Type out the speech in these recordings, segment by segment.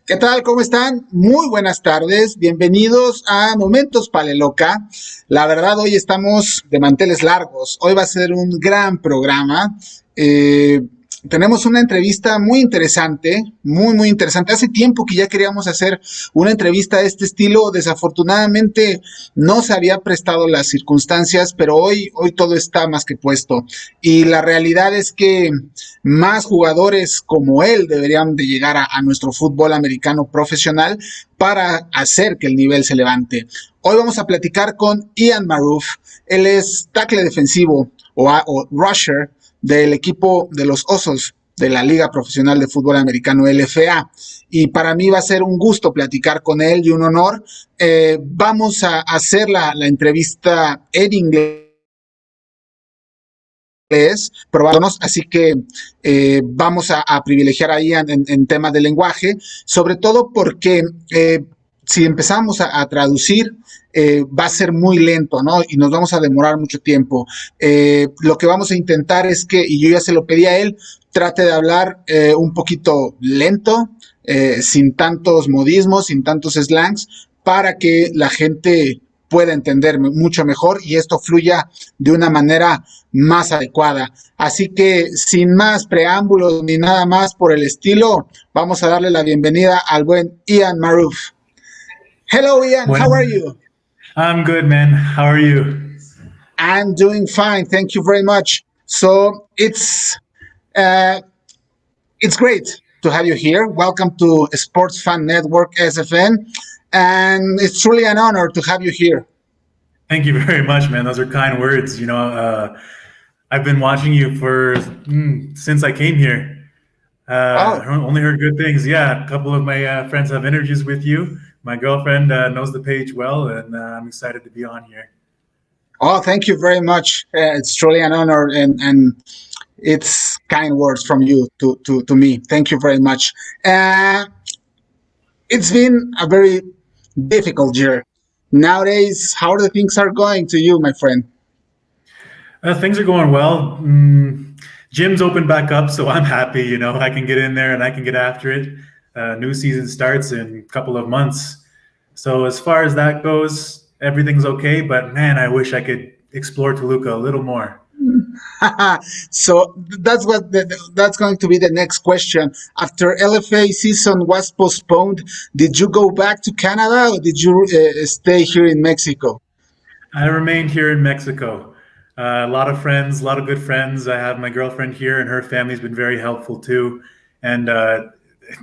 ¿Qué tal? ¿Cómo están? Muy buenas tardes. Bienvenidos a Momentos Paleloca. La verdad, hoy estamos de manteles largos. Hoy va a ser un gran programa. Eh, Tenemos una entrevista muy interesante, muy interesante. Hace tiempo que ya queríamos hacer una entrevista de este estilo. Desafortunadamente no se había prestado las circunstancias, pero hoy todo está más que puesto. Y la realidad es que más jugadores como él deberían de llegar a nuestro fútbol americano profesional para hacer que el nivel se levante. Hoy vamos a platicar con Ian Marouf. Él es tackle defensivo o rusher del equipo de los Osos de la Liga Profesional de Fútbol Americano LFA. Y para mí va a ser un gusto platicar con él y un honor. Vamos a hacer la entrevista en inglés probándonos, así que vamos a privilegiar ahí en temas de lenguaje, sobre todo porque si empezamos a traducir, va a ser muy lento, ¿no? Y nos vamos a demorar mucho tiempo. Lo que vamos a intentar es que, y yo ya se lo pedí a él, trate de hablar un poquito lento, sin tantos modismos, sin tantos slangs, para que la gente pueda entender mucho mejor y esto fluya de una manera más adecuada. Así que sin más preámbulos ni nada más por el estilo, vamos a darle la bienvenida al buen Ian Marouf. Hello, Ian. Bueno, How are you? I'm good, man. How are you? I'm doing fine. Thank you very much. So uh, it's great to have you here. Welcome to Sports Fan Network SFN, and it's truly an honor to have you here. Thank you very much, man. Those are kind words. I've been watching you for since I came here. Oh, Only heard good things. Yeah, a couple of my friends have interviews with you. My girlfriend knows the page well, and I'm excited to be on here. oh, thank you very much. It's truly an honor, and it's kind words from you to me. Thank you very much. Uh, it's been a very difficult year. Nowadays, how the things are going to you, my friend? Things are going well. Gym's open back up, so I'm happy. I can get in there and I can get after it. New season starts in a couple of months. So as far as that goes, everything's okay. But man, I wish I could explore Toluca a little more. So that's going to be the next question. After LFA season was postponed, did you go back to Canada or did you stay here in Mexico? I remained here in Mexico. A lot of friends, a lot of good friends. I have my girlfriend here, and her family's been very helpful too. And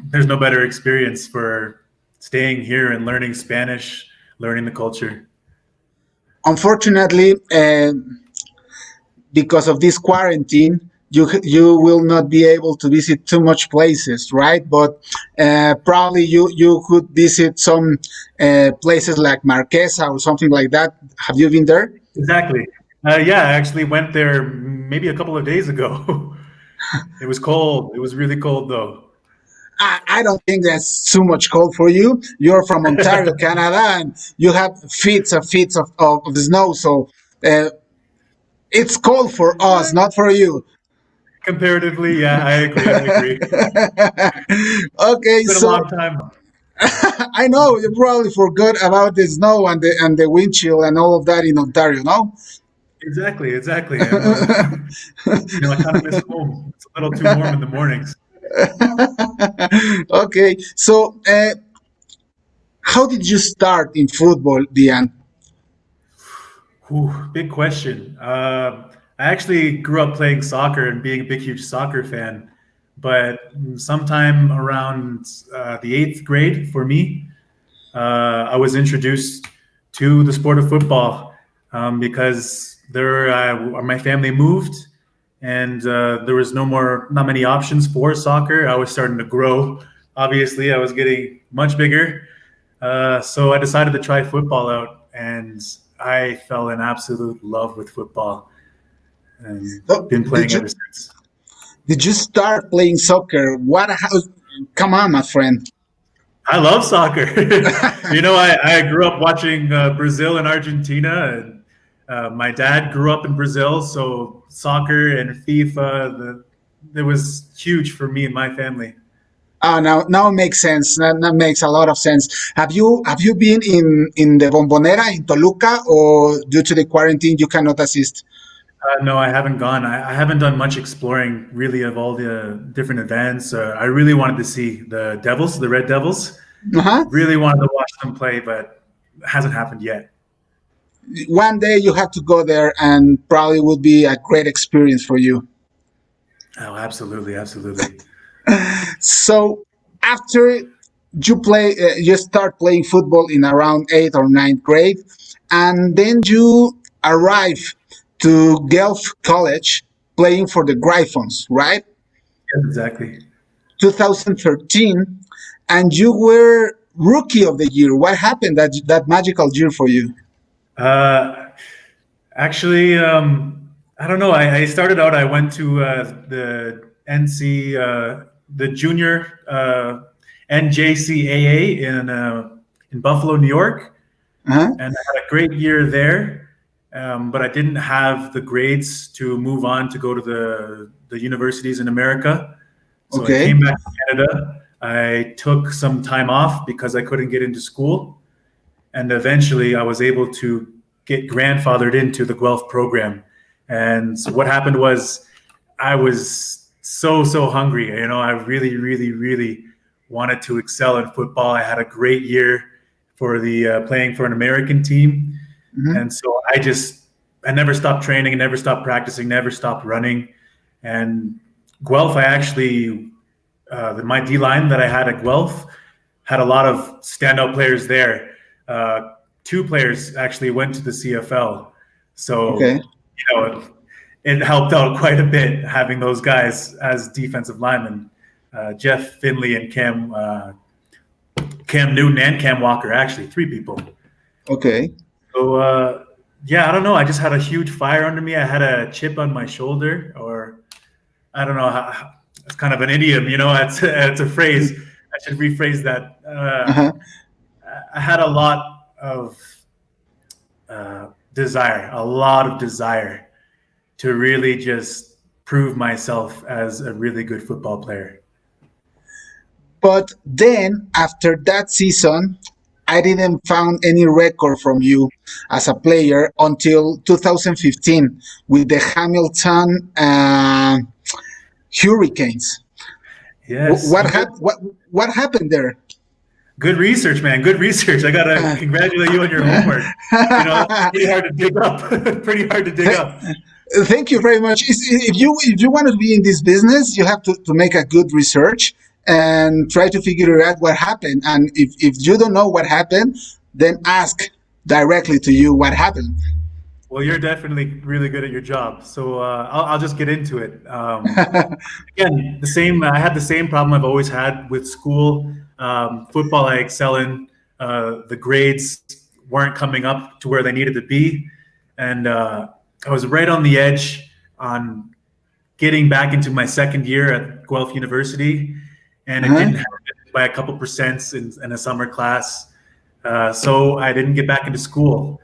there's no better experience for staying here and learning Spanish, learning the culture. Unfortunately, because of this quarantine, you will not be able to visit too much places, right? But probably you could visit some places like Marquesa or something like that. Have you been there? Exactly. Yeah, I actually went there maybe a couple of days ago. It was cold. It was really cold, though. I don't think that's too much cold for you. You're from Ontario, Canada, and you have feet of snow. So it's cold for us, not for you. Comparatively, yeah, I agree. I agree. Okay, It's been a so long time. I know you probably forgot about the snow and the wind chill and all of that in Ontario, no? Exactly. I kind of miss home. It's a little too warm in the mornings. Okay, so how did you start in football, Diane? Whew, big question. I actually grew up playing soccer and being a big, huge soccer fan. But sometime around the eighth grade for me, I was introduced to the sport of football because my family moved and there was not many options for soccer. I was starting to grow. Obviously, I was getting much bigger. So I decided to try football out, and I fell in absolute love with football and So, been playing ever since. did you start playing soccer? Come on, my friend. I love soccer. I grew up watching Brazil and Argentina, and my dad grew up in Brazil, so soccer and FIFA, it was huge for me and my family. Now it makes sense. That makes a lot of sense. Have you been in the Bombonera in Toluca, or due to the quarantine you cannot assist? No, I haven't gone. I haven't done much exploring really of all the different events. I really wanted to see the Devils, the Red Devils. Uh-huh. Really wanted to watch them play, but it hasn't happened yet. One day you have to go there, and probably would be a great experience for you. Oh, absolutely, absolutely. So after you start playing football in around eighth or ninth grade, and then you arrive to Guelph College playing for the Gryphons, right? Yes, exactly. 2013, and you were rookie of the year. What happened that magical year for you? Uh, Actually, I don't know. I started out. I went to the NC, the junior NJCAA in Buffalo, New York, Uh-huh. and I had a great year there. But I didn't have the grades to move on to go to the universities in America. So I Okay. came back to Canada. I took some time off because I couldn't get into school, and eventually I was able to get grandfathered into the Guelph program. And so what happened was I was so hungry. I really wanted to excel in football. I had a great year for the playing for an American team, Hmm. and so I never stopped training, never stopped practicing, never stopped running. And Guelph, I actually my D line that I had at Guelph had a lot of standout players there. Two players actually went to the CFL, Okay. so it helped out quite a bit having those guys as defensive linemen. Jeff Finley and Cam Newton and Cam Walker, actually three people. Okay. So yeah, I don't know. I just had a huge fire under me. I had a chip on my shoulder, or I don't know. It's kind of an idiom, it's a phrase. I should rephrase that. Uh-huh. I had a lot of a lot of desire to really just prove myself as a really good football player. But then after that season, I didn't found any record from you as a player until 2015 with the Hamilton Hurricanes. Yes, What happened? What happened there? good research, man. Good research. I gotta congratulate you on your homework. It's pretty hard to dig up. Pretty hard to dig up. Thank you very much. If you want to be in this business, you have to make a good research and try to figure out what happened. And if you don't know what happened, then ask directly to you what happened. Well, you're definitely really good at your job, so I'll just get into it. Again, the same. I had the same problem I've always had with school. Football, I excel in. The grades weren't coming up to where they needed to be, and I was right on the edge on getting back into my second year at Guelph University, and it didn't Uh-huh. happen by a couple percents in a summer class. So I didn't get back into school.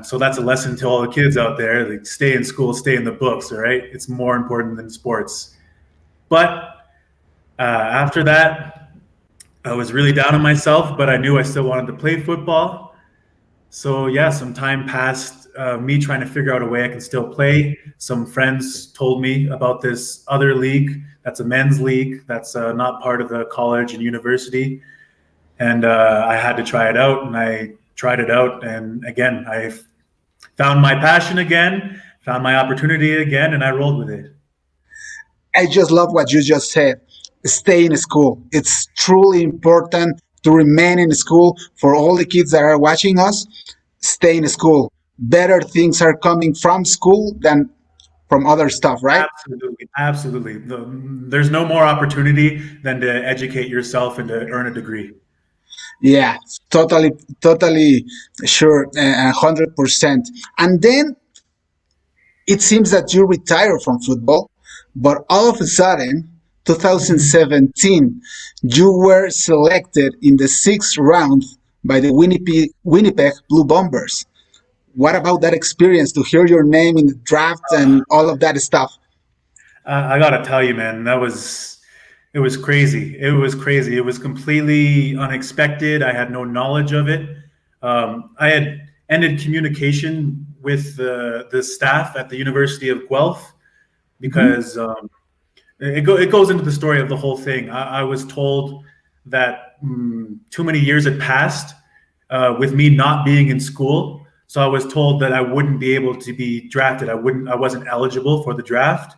So that's a lesson to all the kids out there: like, stay in school, stay in the books. All right, it's more important than sports. But after that, I was really down on myself, but I knew I still wanted to play football. So yeah, some time passed, me trying to figure out a way I can still play. Some friends told me about this other league that's a men's league that's not part of the college and university, and I had to try it out, and I tried it out, and again, I found my passion again, found my opportunity again, and I rolled with it. I just love what you just said. Stay in school. It's truly important to remain in school for all the kids that are watching us. Stay in school. Better things are coming from school than from other stuff, right? Absolutely, absolutely. There's no more opportunity than to educate yourself and to earn a degree. Yeah, totally sure, 100%. And then it seems that you retire from football, but all of a sudden, Mhm. 2017, you were selected in the sixth round by the Winnipeg Blue Bombers. What about that experience to hear your name in the draft and all of that stuff? I gotta tell you, man, that was. It was crazy. It was crazy. It was completely unexpected. I had no knowledge of it. I had ended communication with the staff at the University of Guelph Mm-hmm. because it goes into the story of the whole thing. I was told that too many years had passed with me not being in school. So I was told that I wouldn't be able to be drafted. I wasn't eligible for the draft.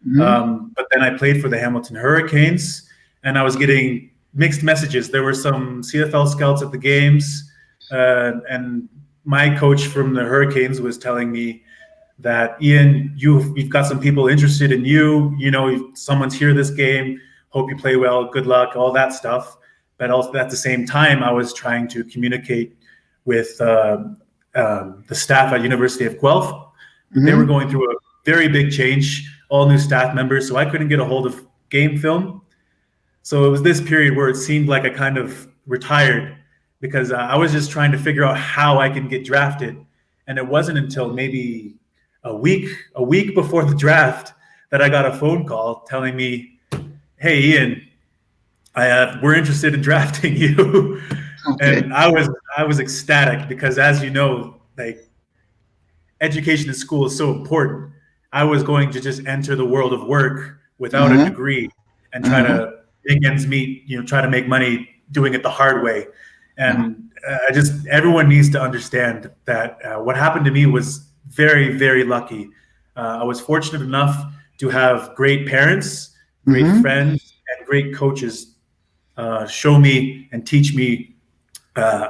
Mm-hmm. But then I played for the Hamilton Hurricanes, and I was getting mixed messages. There were some CFL scouts at the games, and my coach from the Hurricanes was telling me that, Ian, you've got some people interested in you. You know, someone's here this game. Hope you play well. Good luck. All that stuff. But also at the same time, I was trying to communicate with the staff at University of Guelph. They were Mm-hmm. going through a very big change, all new staff members, so I couldn't get a hold of game film. So it was this period where it seemed like I kind of retired because I was just trying to figure out how I can get drafted. And it wasn't until maybe a week before the draft that I got a phone call telling me, "Hey, Ian, we're interested in drafting you." Okay. And I was ecstatic because, as you know, like education in school is so important. I was going to just enter the world of work without a Uh-huh. degree and try Uh-huh. to make ends meet, try to make money doing it the hard way. Uh-huh. And everyone needs to understand that what happened to me was very, very lucky. I was fortunate enough to have great parents, great Mm-hmm. friends, and great coaches show me and teach me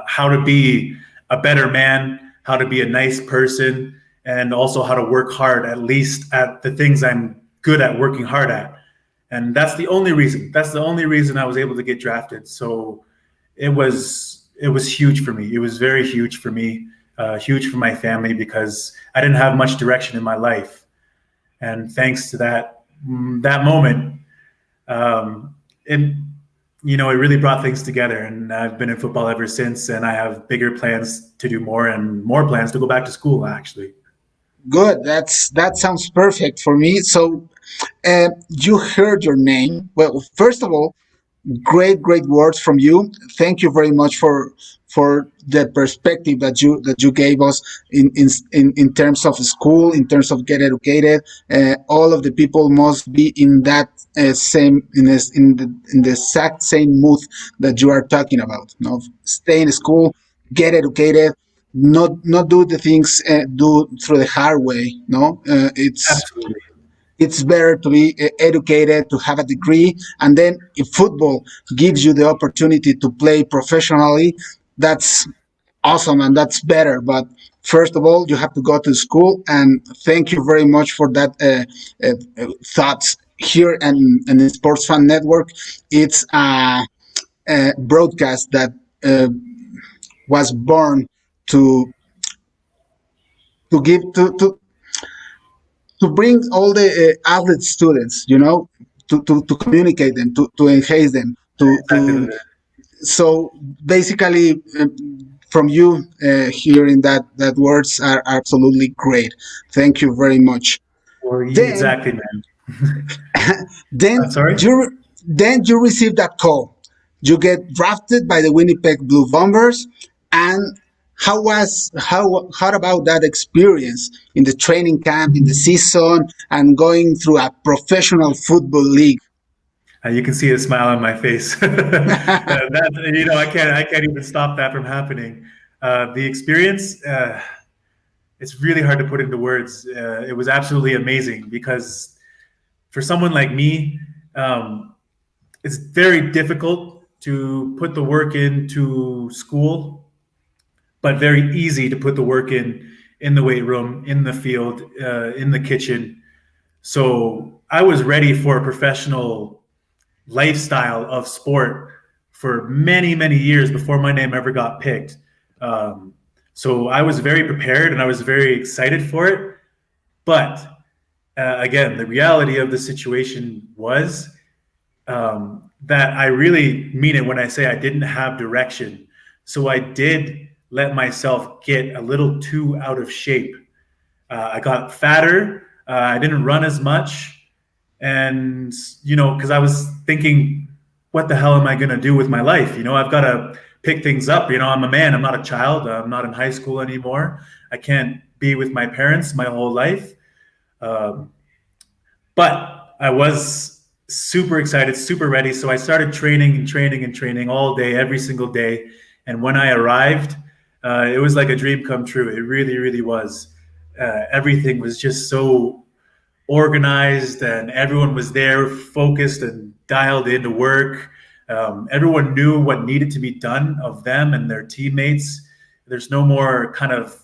how to be a better man, how to be a nice person, and also how to work hard, at least at the things I'm good at working hard at. And that's the only reason. That's the only reason I was able to get drafted. So it was huge for me. It was very huge for me, huge for my family because I didn't have much direction in my life. And thanks to that moment, it it really brought things together, and I've been in football ever since, and I have bigger plans to do more and more plans to go back to school, actually. Good. That sounds perfect for me. So, you heard your name. Well, first of all, great words from you. Thank you very much for the perspective that you gave us in terms of school, in terms of get educated. All of the people must be in that same in the exact same mood that you are talking about. Stay in school, get educated, not do the things do through the hard way. No, Absolutely. it's better to be educated, to have a degree, and then if football gives you the opportunity to play professionally, that's awesome and that's better. But first of all, you have to go to school. And thank you very much for that thoughts here and the Sports Fan Network. It's a broadcast that was born to give to bring all the athlete students, to communicate them, to enhance them, Exactly. so basically, from you hearing that words are absolutely great. Thank you very much. Or Then, exactly, man. then Sorry. you receive that call. You get drafted by the Winnipeg Blue Bombers, and how about that experience in the training camp, in the season, and going through a professional football league? You can see a smile on my face. I can't even stop that from happening. The experience, it's really hard to put into words. It was absolutely amazing because for someone like me, it's very difficult to put the work into school, but very easy to put the work in the weight room, in the field, in the kitchen. So I was ready for a professional lifestyle of sport for many, many years before my name ever got picked. So I was very prepared and I was very excited for it. But again, the reality of the situation was that I really mean it when I say I didn't have direction. So I did let myself get a little too out of shape. I got fatter. I didn't run as much. And, because I was thinking, what the hell am I going to do with my life? I've got to pick things up. I'm a man. I'm not a child. I'm not in high school anymore. I can't be with my parents my whole life. Um, but I was super excited, super ready. So I started training and training and training all day, every single day. And when I arrived, it was like a dream come true. It really, really was. Everything was just so organized, and everyone was there, focused and dialed into work. Everyone knew what needed to be done of them and their teammates. There's no more kind of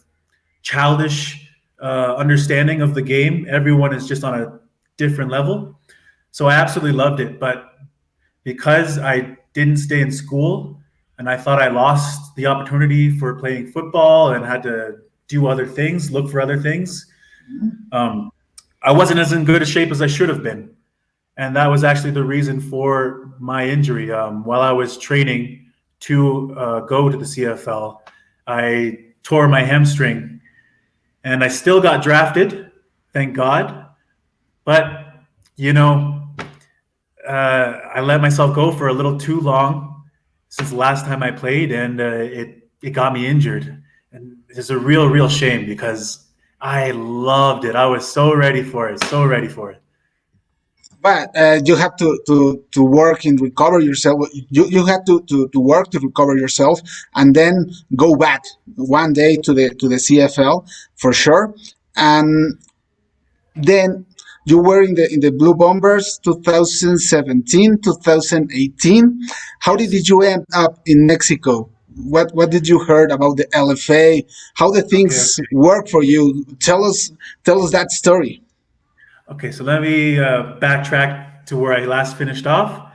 childish understanding of the game. Everyone is just on a different level. So I absolutely loved it. But because I didn't stay in school and I thought I lost the opportunity for playing football and had to do other things, look for other things, um, I wasn't as in good a shape as I should have been. And that was actually the reason for my injury. While I was training to go to the CFL, I tore my hamstring, and I still got drafted, thank God. But, you know, I let myself go for a little too long since the last time I played, and it got me injured. And it's a real shame because I loved it. I was so ready for it, so ready for it. But you have to work and recover yourself. You have to work to recover yourself, and then go back one day to the CFL for sure. And then you were in the Blue Bombers 2017, 2018. How did you end up in Mexico? What did you heard about the LFA? How the Okay. things work for you? Tell us that story. Okay, so let me backtrack to where I last finished off.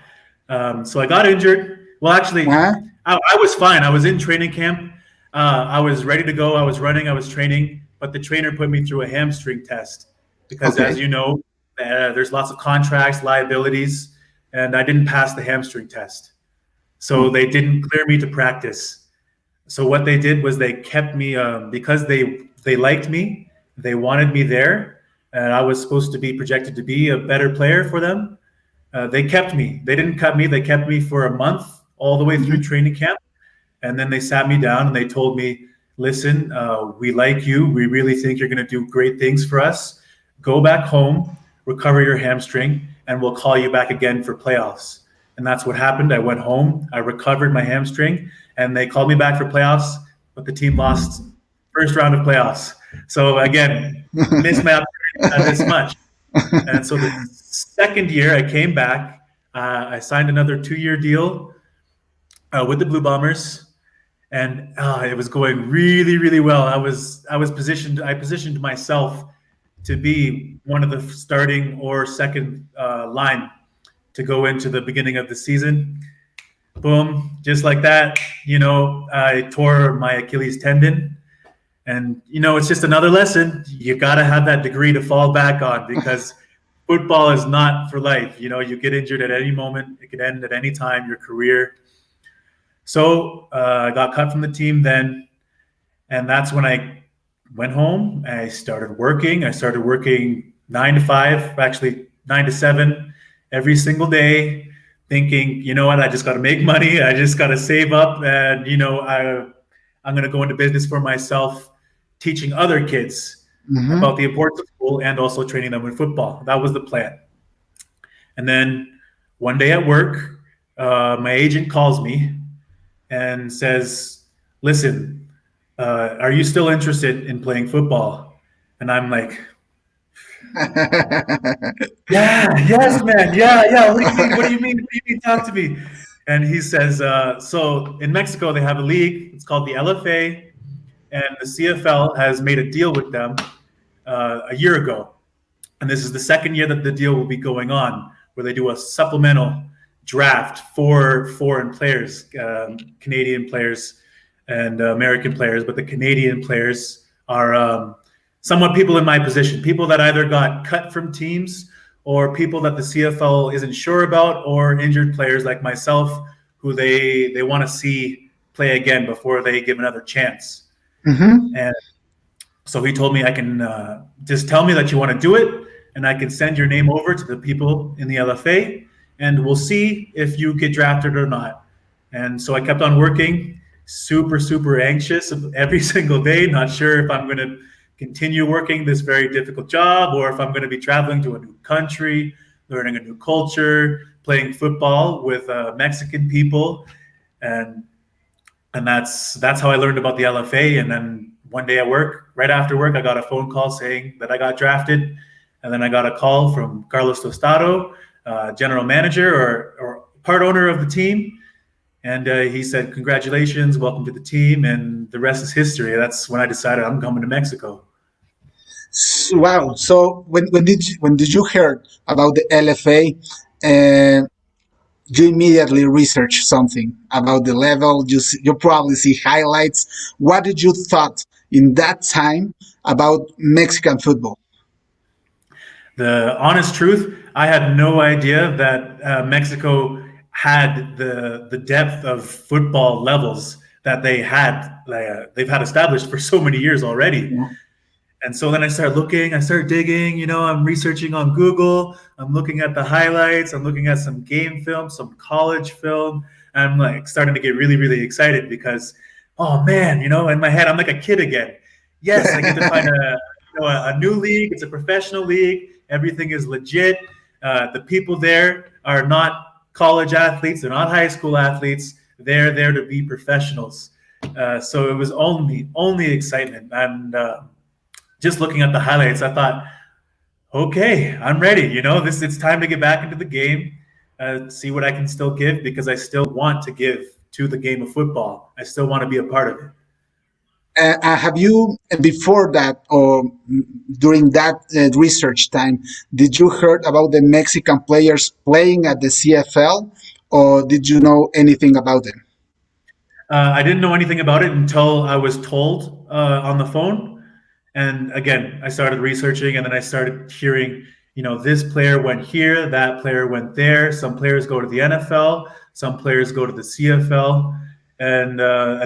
So I got injured. Well, actually, Huh? I was fine. I was in training camp. I was ready to go. I was running. I was training. But the trainer put me through a hamstring test because, as Okay. you know, there's lots of contracts, liabilities, and I didn't pass the hamstring test. So they didn't clear me to practice. So what they did was they kept me because they liked me, they wanted me there, and I was supposed to be projected to be a better player for them. They kept me. They didn't cut me. They kept me for a month, all the way through Hmm. training camp, and then they sat me down and they told me, "Listen, we like you. We really think you're going to do great things for us. Go back home, recover your hamstring, and we'll call you back again for playoffs." And that's what happened. I went home, I recovered my hamstring, and they called me back for playoffs, but the team lost first round of playoffs. So again, missed my opportunity by this much. And so the second year I came back, I signed another 2-year deal with the Blue Bombers, and it was going really well. I positioned myself to be one of the starting or second line to go into the beginning of the season. Boom, just like that, I tore my Achilles tendon. And, it's just another lesson. You got to have that degree to fall back on because football is not for life. You get injured at any moment, it could end at any time, your career. So I got cut from the team then. And that's when I went home. I started working. I started working 9 to 5, actually 9 to 7, every single day, thinking, you know what, I just got to make money. I just got to save up, and I'm going to go into business for myself, teaching other kids about Hmm. the importance of school and also training them in football. That was the plan. And then one day at work, my agent calls me and says, "Listen, are you still interested in playing football?" And I'm like, "Yeah, yes, man, yeah. What do you mean? What do you mean? What do you mean? Talk to me." And he says, "So in Mexico, they have a league. It's called the LFA, and the CFL has made a deal with them a year ago. And this is the second year that the deal will be going on, where they do a supplemental draft for foreign players, Canadian players and American players. But the Canadian players are somewhat people in my position, people that either got cut from teams or people that the CFL isn't sure about, or injured players like myself who they want to see play again before they give another chance." Hmm. And so he told me, I can just tell me that you want to do it. and I can send your name over to the people in the LFA, and we'll see if you get drafted or not. And so I kept on working, super anxious every single day, not sure if I'm going to continue working this very difficult job or if I'm going to be traveling to a new country, learning a new culture, playing football with Mexican people, and that's how I learned about the LFA. And then one day at work, right after work, I got a phone call saying that I got drafted, and then I got a call from Carlos Tostado, general manager or part owner of the team, and he said, "Congratulations, welcome to the team," and the rest is history. That's when I decided I'm coming to Mexico. Wow. So when did you hear about the LFA? Uh, you immediately research something about the level. You probably see highlights. What did you thought in that time about Mexican football? The honest truth, I had no idea that Mexico had the depth of football levels that they've had established for so many years already. Yeah. And so then I start looking, I start digging, I'm researching on Google, I'm looking at the highlights, I'm looking at some game film, some college film. And I'm like starting to get really excited because, oh man, in my head, I'm like a kid again. Yes, I get to find a new league. It's a professional league. Everything is legit. The people there are not college athletes. They're not high school athletes. They're there to be professionals. So it was only excitement. And just looking at the highlights, I thought, okay, I'm ready. It's time to get back into the game, see what I can still give, because I still want to give to the game of football. I still want to be a part of it. Have you, before that or during that research time, did you heard about the Mexican players playing at the CFL, or did you know anything about them? I didn't know anything about it until I was told on the phone. And again, I started researching, and then I started hearing, this player went here, that player went there. Some players go to the NFL, some players go to the CFL, and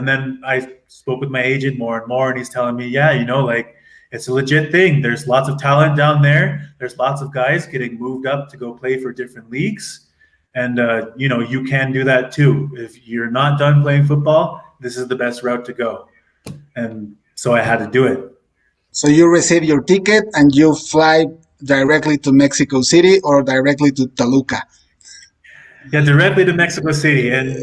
then I spoke with my agent more and more, and he's telling me, yeah, like it's a legit thing. There's lots of talent down there. There's lots of guys getting moved up to go play for different leagues, and you can do that too. If you're not done playing football, this is the best route to go. And so I had to do it. So you receive your ticket and you fly directly to Mexico City or directly to Toluca? Yeah, directly to Mexico City. And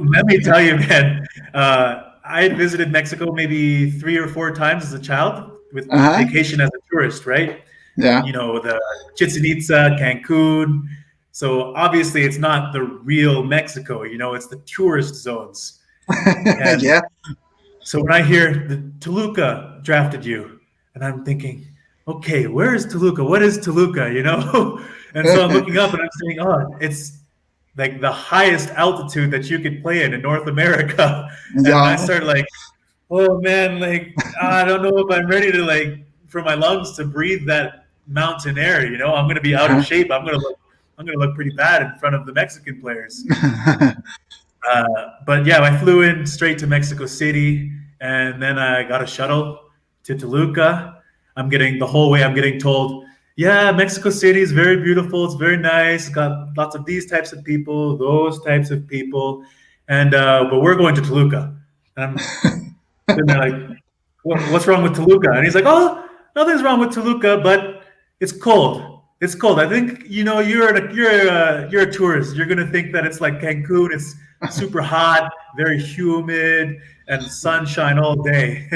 let me tell you, man, I had visited Mexico maybe 3 or 4 times as a child with Uh-huh. vacation as a tourist, right? Yeah. The Chichen Itza, Cancun. So obviously it's not the real Mexico, it's the tourist zones. And Yeah. so when I hear the Toluca drafted you, and I'm thinking, okay, where is Toluca? What is Toluca? And so I'm looking up and I'm saying, oh, it's like the highest altitude that you could play in North America. And I Yeah. started like, oh man, like I don't know if I'm ready to for my lungs to breathe that mountain air. I'm going to be out of shape. I'm going to look pretty bad in front of the Mexican players. But yeah, I flew in straight to Mexico City, and then I got a shuttle to Toluca. I'm getting told, yeah, Mexico City is very beautiful. It's very nice. Got lots of these types of people, those types of people, and but we're going to Toluca. And I'm sitting there like, what's wrong with Toluca? And he's like, oh, nothing's wrong with Toluca, but it's cold. It's cold. I think you're a tourist. You're gonna think that it's like Cancun. It's super hot, very humid, and sunshine all day.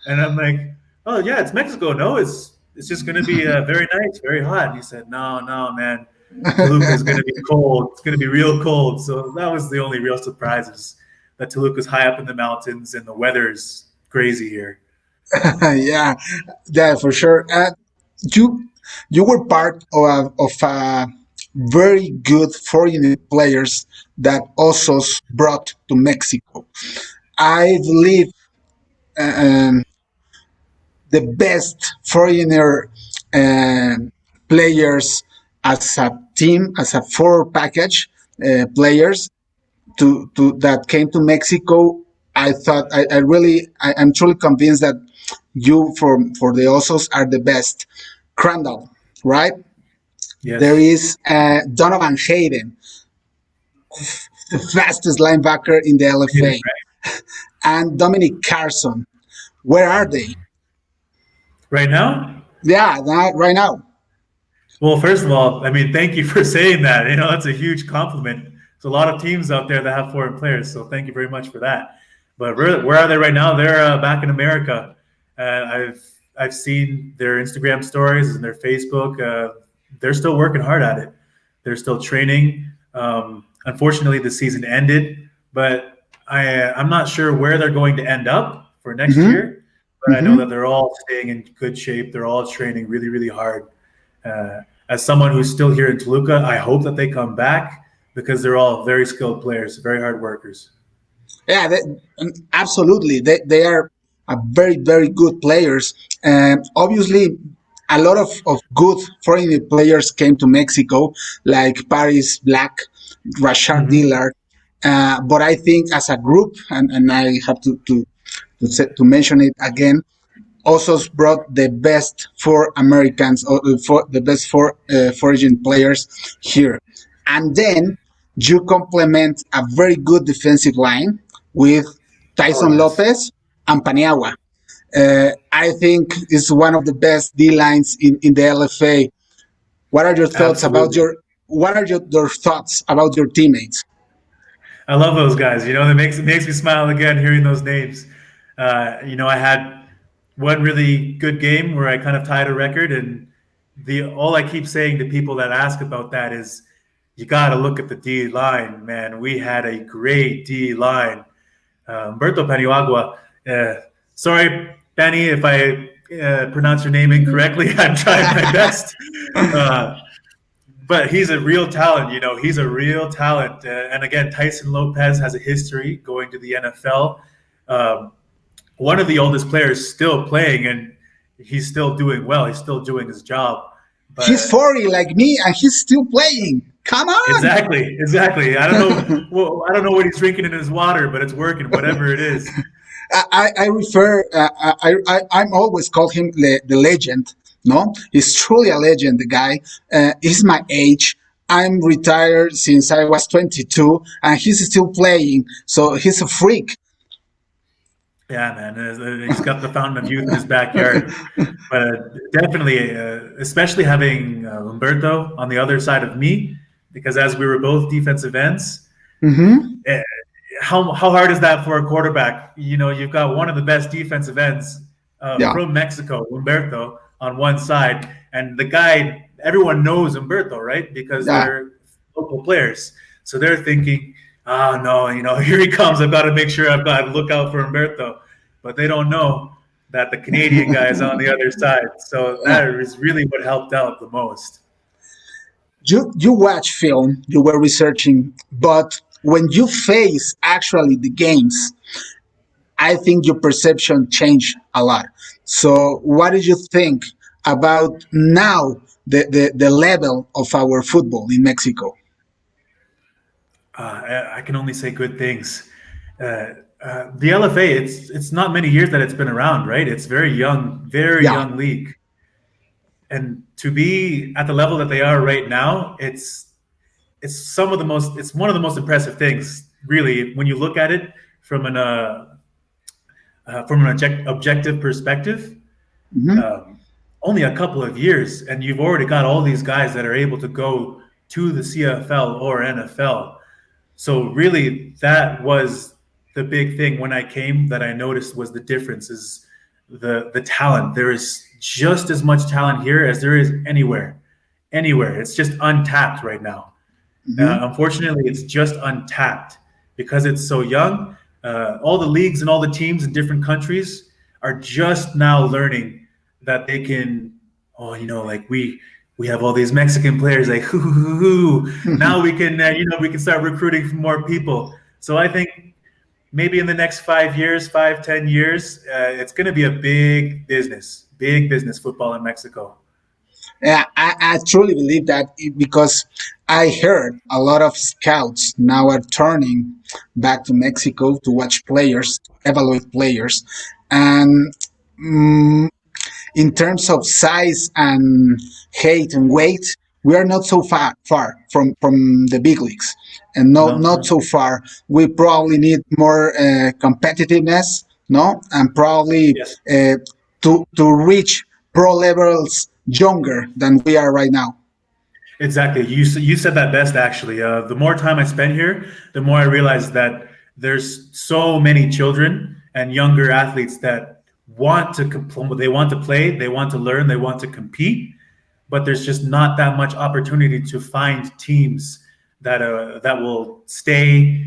And I'm like, oh yeah, it's Mexico. No, it's just gonna be very nice, very hot. And he said, no, man, Toluca is gonna be cold. It's gonna be real cold. So that was the only real surprise, is that Toluca's high up in the mountains and the weather's crazy here. Yeah, yeah, for sure. You you were part of very good foreign players that Osos brought to Mexico. I believe um, the best foreigner um players as a team, as a four package players to that came to Mexico. I thought I'm truly convinced that you for the Osos are the best. Crandall. right? There Yes. is Donovan Hayden, the fastest linebacker in the Hayden, LFA, and Dominic Carson. Where are they? right now? Yeah, right now. Well, first of all, I mean, thank you for saying that. You know, that's a huge compliment. There's a lot of teams out there that have foreign players, so thank you very much for that. But where are they right now? They're back in America. I've seen their Instagram stories and their Facebook. They're still working hard at it. They're still training. Unfortunately, the season ended, but I'm not sure where they're going to end up for next Mm-hmm. year. But I know that Mm-hmm. they're all staying in good shape. They're all training really, really hard. As someone who's still here in Toluca, I hope that they come back because they're all very skilled players, very hard workers. Yeah, absolutely. They are a very, very good players. And obviously, a lot of good foreign players came to Mexico, like Paris Black, Rashard Mm-hmm. Dillard. But I think as a group, and I have to mention it again, Osos brought the best four Americans, or for the best four foreign players here. And then you complement a very good defensive line with Oh Tyson yes, Lopez and Paniagua. I think it's one of the best D lines in the LFA. What are your thoughts about absolutely. your thoughts about your teammates? I love those guys. You know, it makes me smile again hearing those names. I had one really good game where I kind of tied a record, and the all I keep saying to people that ask about that is, you got to look at the D line, man. We had a great D line. Humberto Paniagua. Sorry, Penny, if I pronounce your name incorrectly. I'm trying my best. Uh, but he's a real talent. You know, he's a real talent. And again, Tyson Lopez has a history going to the NFL. Um, One of the oldest players still playing, and he's still doing well. He's still doing his job. He's But 40 like me, and he's still playing. Come on! exactly, exactly. I don't know. Well, I don't know what he's drinking in his water, but it's working. Whatever it is. I refer. I'm always call him the legend. No, he's truly a legend. The guy. He's my age. I'm retired since I was 22, and he's still playing. So he's a freak. Yeah, man. He's got the fountain of youth in his backyard. But definitely, especially having Umberto on the other side of me, because as we were both defensive ends, Mm-hmm. eh, how hard is that for a quarterback? You know, you've got one of the best defensive ends Yeah, from Mexico, Umberto, on one side, and the guy everyone knows Umberto, right? Because yeah. they're local players, so they're thinking, "Oh no, you know, here he comes. I've got to make sure I've got to look out for Umberto," but they don't know that the Canadian guy is on the other side. So Yeah. that is really what helped out the most. You watch film, you were researching, but when you face actually the games, I think your perception changed a lot. So, what did you think about now the level of our football in Mexico? I can only say good things. The LFA, it's not many years that it's been around, right? It's very Yeah. young league, and to be at the level that they are right now, it's one of the most impressive things, really, when you look at it from an objective perspective. Hmm. Um, Only a couple of years, and you've already got all these guys that are able to go to the CFL or NFL. So really, that was the big thing when I came that I noticed was the difference is the talent. There is just as much talent here as there is anywhere. Anywhere. It's just untapped right now. Hmm. Unfortunately, it's just untapped because it's so young. All the leagues and all the teams in different countries are just now learning that they can. Oh, you know, like we have all these Mexican players. Like, now we can, we can start recruiting for more people. So I think maybe in the next 5 years, 5, 10 years, it's going to be a big business football in Mexico. Yeah, I truly believe that because I heard a lot of scouts now are turning back to Mexico to watch players, to evaluate players, and mm, in terms of size and height and weight, we are not so far from the big leagues, and No, not no. so far. We probably need more competitiveness, no, and probably Yes. to reach pro levels younger than we are right now. Exactly. You said that best actually. The more time I spend here, the more I realize that there's so many children and younger athletes that want to they want to play, they want to learn, they want to compete, but there's just not that much opportunity to find teams that will stay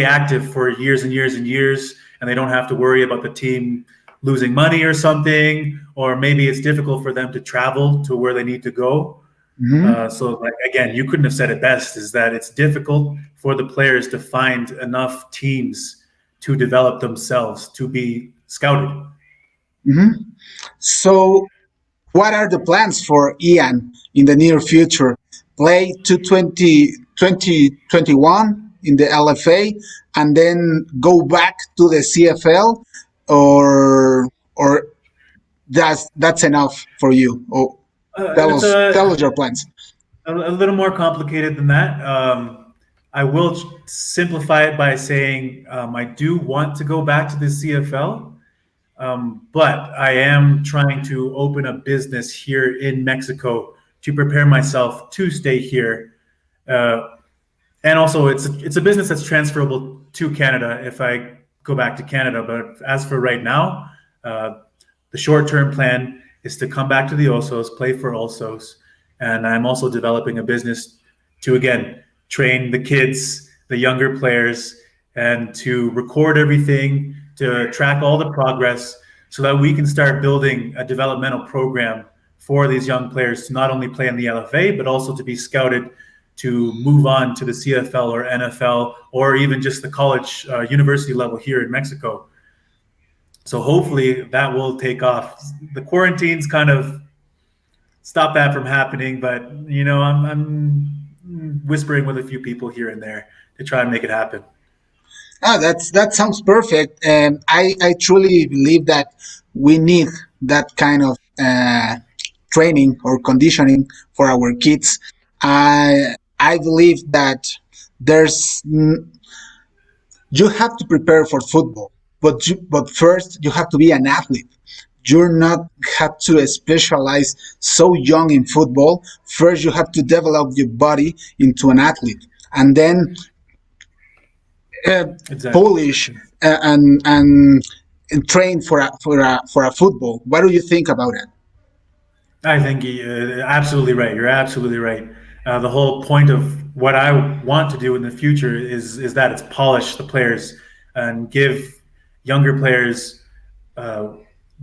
active for years and years and years, and they don't have to worry about the team losing money or something, or maybe it's difficult for them to travel to where they need to go. Mhm. So, like, again, you couldn't have said it best. Is that it's difficult for the players to find enough teams to develop themselves to be scouted. Mhm. So, what are the plans for Ian in the near future? Play 2021 in the LFA and then go back to the CFL, or that's enough for you? Oh, It's tell us your plans. a little more complicated than that. I will simplify it by saying I do want to go back to the CFL, but I am trying to open a business here in Mexico to prepare myself to stay here. Uh, and also, it's a business that's transferable to Canada if I go back to Canada. But as for right now, uh, the short term plan is to come back to the Osos, play for Osos, and I'm also developing a business to again train the kids, the younger players, and to record everything, to track all the progress, so that we can start building a developmental program for these young players to not only play in the LFA but also to be scouted to move on to the CFL or NFL or even just the college university level here in Mexico. So hopefully that will take off. The quarantines kind of stop that from happening, but I'm whispering with a few people here and there to try and make it happen. Ah, that sounds perfect, and I truly believe that we need that kind of training or conditioning for our kids. I believe that there's you have to prepare for football, but first you have to be an athlete. You're not have to specialize so young in football. First, you have to develop your body into an athlete, and then uh, Exactly. polish and train for a football. What do you think about it? I think absolutely right. You're absolutely right. The whole point of what I want to do in the future is that it's polish the players and give younger players uh,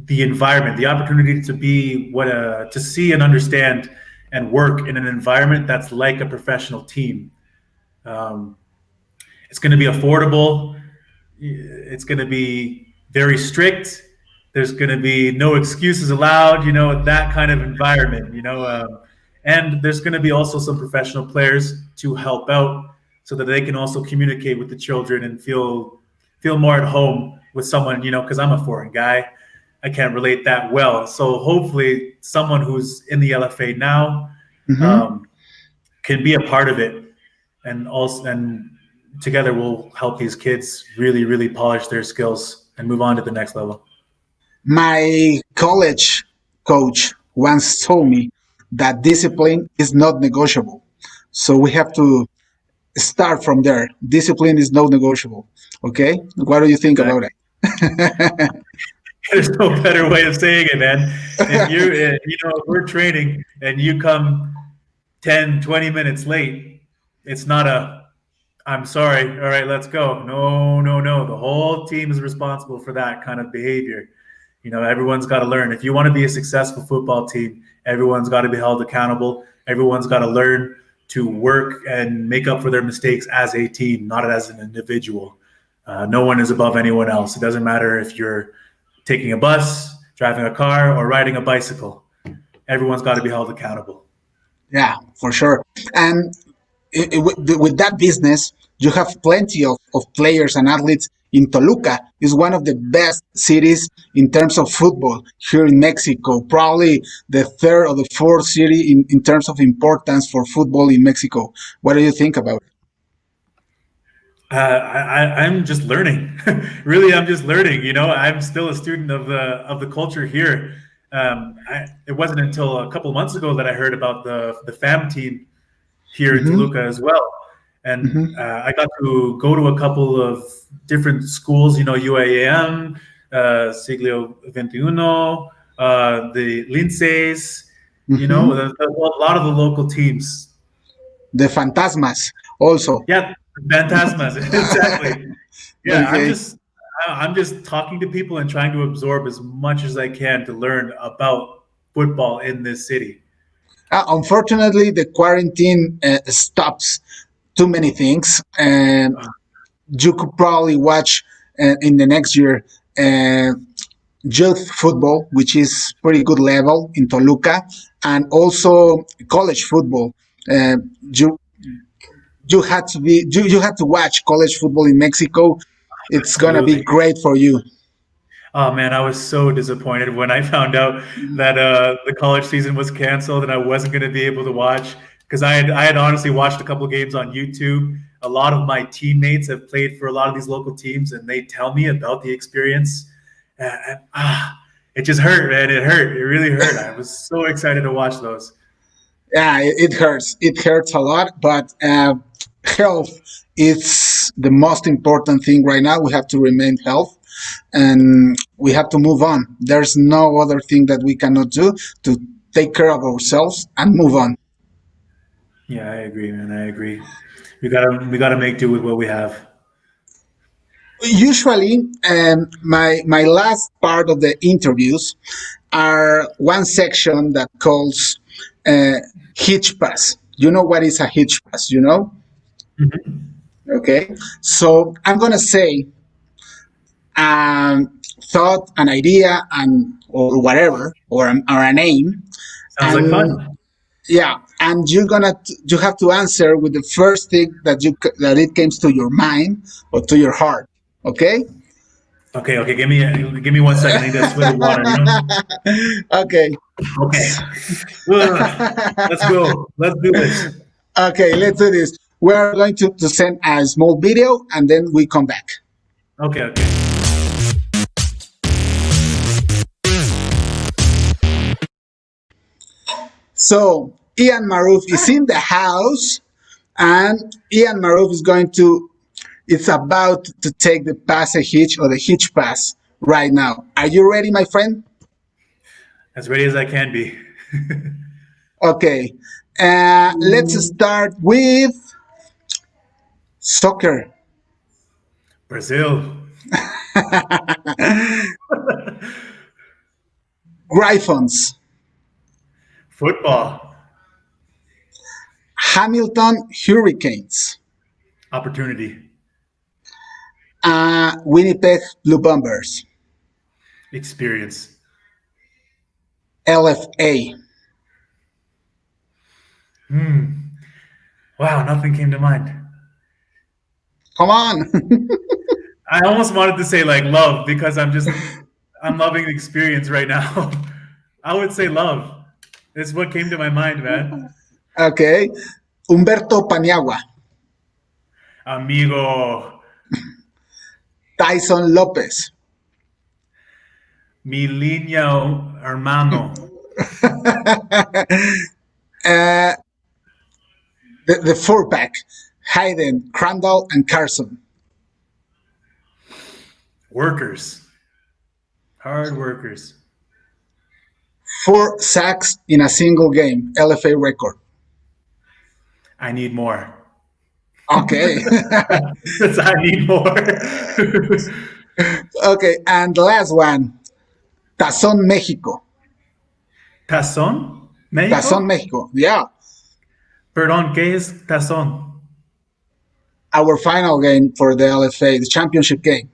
the environment, the opportunity to be to see and understand and work in an environment that's like a professional team. Um, it's going to be affordable. It's going to be very strict. There's going to be no excuses allowed, that kind of environment, and there's going to be also some professional players to help out so that they can also communicate with the children and feel more at home with someone, because I'm a foreign guy. I can't relate that well. So hopefully someone who's in the LFA now Mm-hmm. um, can be a part of it, and together we'll help these kids really, really polish their skills and move on to the next level. My college coach once told me that discipline is not negotiable. So we have to start from there. Discipline is not negotiable. Okay? What do you think about Exactly. it? There's no better way of saying it, man. If if we're training and you come 10, 20 minutes late, it's not I'm sorry. All right, let's go. No, no, no. The whole team is responsible for that kind of behavior. Everyone's got to learn. If you want to be a successful football team, everyone's got to be held accountable. Everyone's got to learn to work and make up for their mistakes as a team, not as an individual. No one is above anyone else. It doesn't matter if you're taking a bus, driving a car, or riding a bicycle. Everyone's got to be held accountable. Yeah, for sure. And with that business, you have plenty of players and athletes in Toluca. It's one of the best cities in terms of football here in Mexico. Probably the third or the fourth city in terms of importance for football in Mexico. What do you think about it? I'm just learning. Really, I'm just learning. I'm still a student of the culture here. It wasn't until a couple of months ago that I heard about the FAM team here in Mm-hmm, Toluca as well, and mm-hmm, I got to go to a couple of different schools. UAM, Siglio 21, the Linces. mm-hmm. A lot of the local teams. The Fantasmas also. Yeah, Phantasmas, exactly. Yeah, I'm Okay. just I'm just talking to people and trying to absorb as much as I can to learn about football in this city. Unfortunately, the quarantine stops too many things, and Uh, you could probably watch in the next year uh, youth football, which is pretty good level in Toluca, and also college football. Uh, you you had to watch college football in Mexico. It's gonna be Absolutely. great for you. Oh man, I was so disappointed when I found out that the college season was canceled and I wasn't going to be able to watch because I had honestly watched a couple games on YouTube. A lot of my teammates have played for a lot of these local teams, and they tell me about the experience. It just hurt, man. It hurt. It really hurt. I was so excited to watch those. Yeah, it hurts. It hurts a lot, but health is the most important thing right now. We have to remain health, and we have to move on. There's no other thing that we cannot do to take care of ourselves and move on. Yeah, I agree, man. I agree. We gotta make do with what we have. Usually, my last part of the interviews are one section that calls uh, hitch pass. You know what is a hitch pass? You know? Mhm. Okay. So I'm gonna say thought, an idea, and or whatever, or a name, Sounds like and fun. yeah, and you have to answer with the first thing that it comes to your mind or to your heart. Okay. Okay, okay. Give me 1 second. I need a swig of water. Okay. Okay. Ugh. Let's go. Let's do this. Okay, let's do this. We're going to send a small video and then we come back. Okay, okay. So Ian Marouf is in the house, and Ian Marouf is going to, it's about to take the pass a hitch or the hitch pass right now. Are you ready, my friend? As ready as I can be. Okay. Let's start with soccer. Brazil. Gryphons. Football. Hamilton Hurricanes. Opportunity. Winnipeg Blue Bombers. Experience. LFA. Wow, nothing came to mind. Come on. I almost wanted to say like love because I'm loving the experience right now. I would say love. It's what came to my mind, man. Okay. Humberto Paniagua. Amigo. Tyson Lopez. Mi línea hermano. uh, the four pack. Hayden, Crandall, and Carson. Workers. Hard workers. 4 sacks in a single game. LFA record. I need more. Okay. I need more. Okay. And the last one. Tazón Mexico. ¿Tazón? Tazón ¿México? Mexico. Yeah. Perdón, ¿qué es tazón? Our final game for the LFA, the championship game.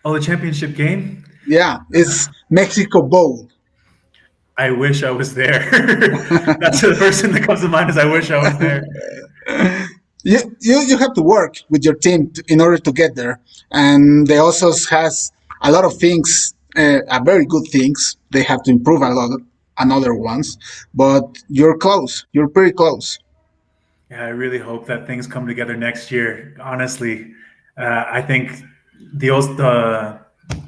Oh, the championship game? Yeah. It's Mexico Bowl. I wish I was there. That's the first thing that comes to mind is I wish I was there. You have to work with your team in order to get there. And the Osos has a lot of things, very good things. They have to improve a lot on other ones, but you're close. You're pretty close. Yeah, I really hope that things come together next year. Honestly, I think the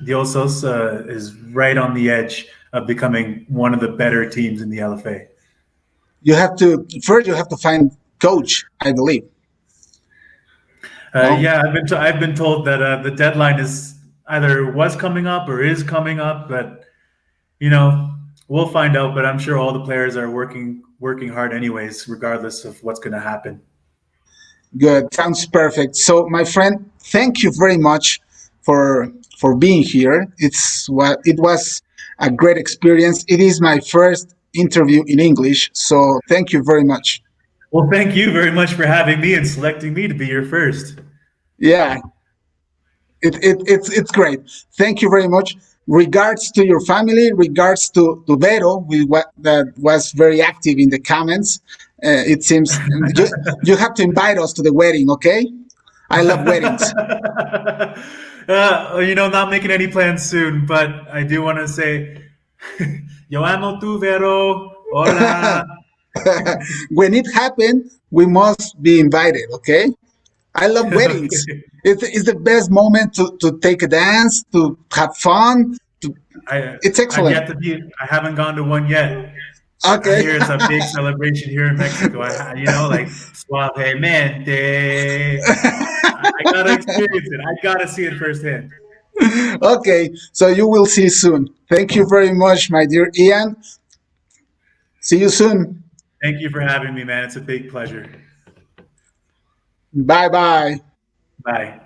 the Osos is right on the edge of becoming one of the better teams in the LFA. You have to first. You have to find coach, I believe. No. Yeah, I've been told that the deadline is either was coming up or is coming up, but you know we'll find out. But I'm sure all the players are working hard anyways, regardless of what's going to happen. Good. Sounds perfect. So, my friend, thank you very much for being here. It was a great experience. It is my first interview in English, so thank you very much. Well, thank you very much for having me and selecting me to be your first. Yeah, it's great. Thank you very much. Regards to your family. Regards to Vero, that was very active in the comments. It seems you have to invite us to the wedding. Okay, I love weddings. Not making any plans soon, but I do want to say, yo amo tu, Vero. Hola. When it happened, we must be invited. Okay, I love weddings. Okay. It's the best moment to take a dance, to have fun. It's I've excellent. yet to be. I haven't gone to one yet, but I Okay. hear it's a big celebration here in Mexico. Like suavemente. I gotta experience it. I gotta see it firsthand. Okay, so you will see soon. Thank you very much, my dear Ian. See you soon. Thank you for having me, man. It's a big pleasure. Bye bye. Bye.